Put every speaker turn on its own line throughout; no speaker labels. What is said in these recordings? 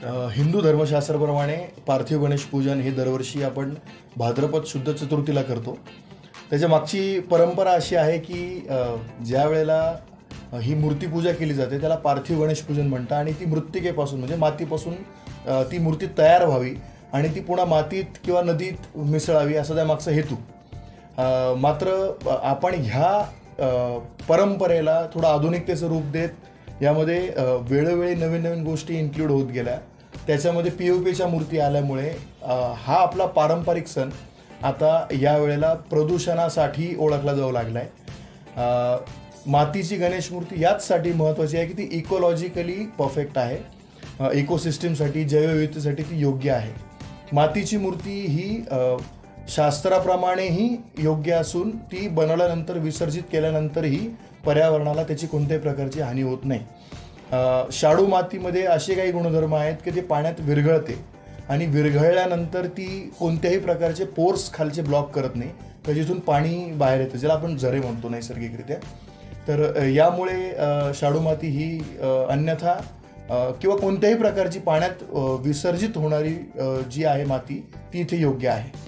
हिंदू धर्मशास्त्राप्रमाणे पार्थिव गणेश पूजन हे दरवर्षी आपण भाद्रपद शुद्ध चतुर्थीला करतो। त्याच्या मागची परंपरा अशी आहे की ज्या वेळेला ही मूर्तीपूजा केली जाते त्याला पार्थिव गणेश पूजन म्हणतात आणि ती मृत्तिकेपासून म्हणजे मातीपासून ती मूर्ती तयार व्हावी आणि ती पुन्हा मातीत किंवा नदीत मिसळावी असा त्यामागचा हेतू। मात्र आपण ह्या परंपरेला थोडं आधुनिकतेचं रूप देत यामध्ये वेळोवेळी नवीन नवीन गोष्टी इन्क्लूड होत गेल्या। त्याच्यामध्ये POPच्या मूर्ती आल्यामुळे हा आपला पारंपरिक सण आता यावेळेला प्रदूषणासाठी ओळखला जाऊ लागला आहे। मातीची गणेश मूर्ती याचसाठी महत्त्वाची आहे की ती इकोलॉजिकली परफेक्ट आहे, इकोसिस्टमसाठी जैवविविधतेसाठी ती योग्य आहे। मातीची मूर्ती ही शास्त्राप्रमाणेही योग्य असून ती बनवल्यानंतर विसर्जित केल्यानंतरही पर्यावरणाला त्याची कोणत्याही प्रकारची हानी होत नाही। शाडू मातीमध्ये असे काही गुणधर्म आहेत की ते पाण्यात विरघळते आणि विरघळल्यानंतर ती कोणत्याही प्रकारचे पोर्स खालचे ब्लॉक करत नाही तर जिथून पाणी बाहेर येतं ज्याला आपण झरे म्हणतो नैसर्गिकरित्या। तर यामुळे शाडू माती ही अन्यथा किंवा कोणत्याही प्रकारची पाण्यात विसर्जित होणारी जी आहे माती ती इथे योग्य आहे।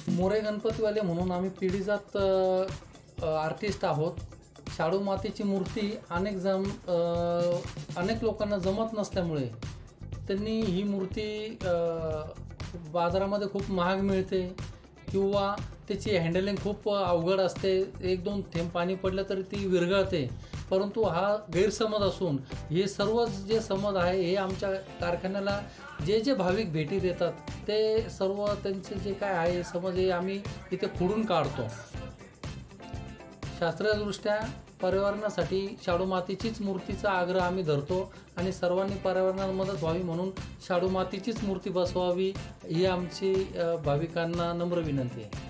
मोरे गणपतीवाले म्हणून आम्ही पिढीजात आर्टिस्ट आहोत। शाडू मातीची मूर्ती अनेक लोकांना जमत नसल्यामुळे त्यांनी ही मूर्ती बाजारामध्ये खूप महाग मिळते किंवा त्याची हँडलिंग खूप अवघड असते। एक दोन थेंब पाणी पडलं तरी ती विरघळते, परंतु हा गैरसमज असून हे सर्व जे समज आहे हे आमच्या कारखान्याला जे भाविक भेटी देतात ते सर्व त्यांचे जे काय आहे समज हे आम्ही इथे खोडून काढतो। शास्त्रीयदृष्ट्या पर्यावरणासाठी शाडू मातीचीच मूर्तीचा आग्रह आम्ही धरतो आणि सर्वांनी पर्यावरणाला मदत व्हावी म्हणून शाडू मातीचीच मूर्ती बसवावी ही आमची भाविकांना नम्र विनंती आहे।